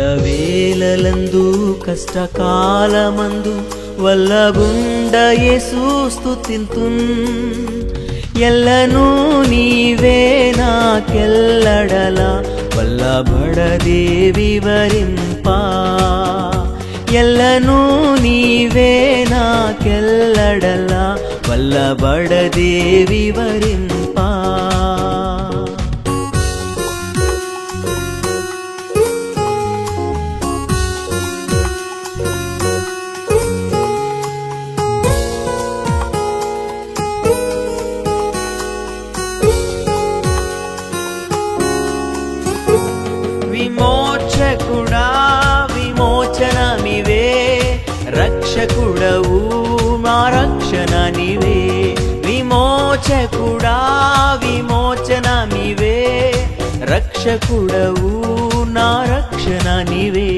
ఎల్లవేళలందు కష్టకాలమందు వల్లగుండ యేసు స్తుతింతున్ ఎల్లను నీవే నాకెల్లడల వల్లబడదే వివరింపా ఎల్లను నీవే నాకెల్లడల వల్లబడదే వివరింపా విమోచకుడా విమోచనమివే రక్షకుడవు మా రక్షణ నీవే విమోచకుడా విమోచనమివే రక్షకుడవు నా రక్షణ నీవే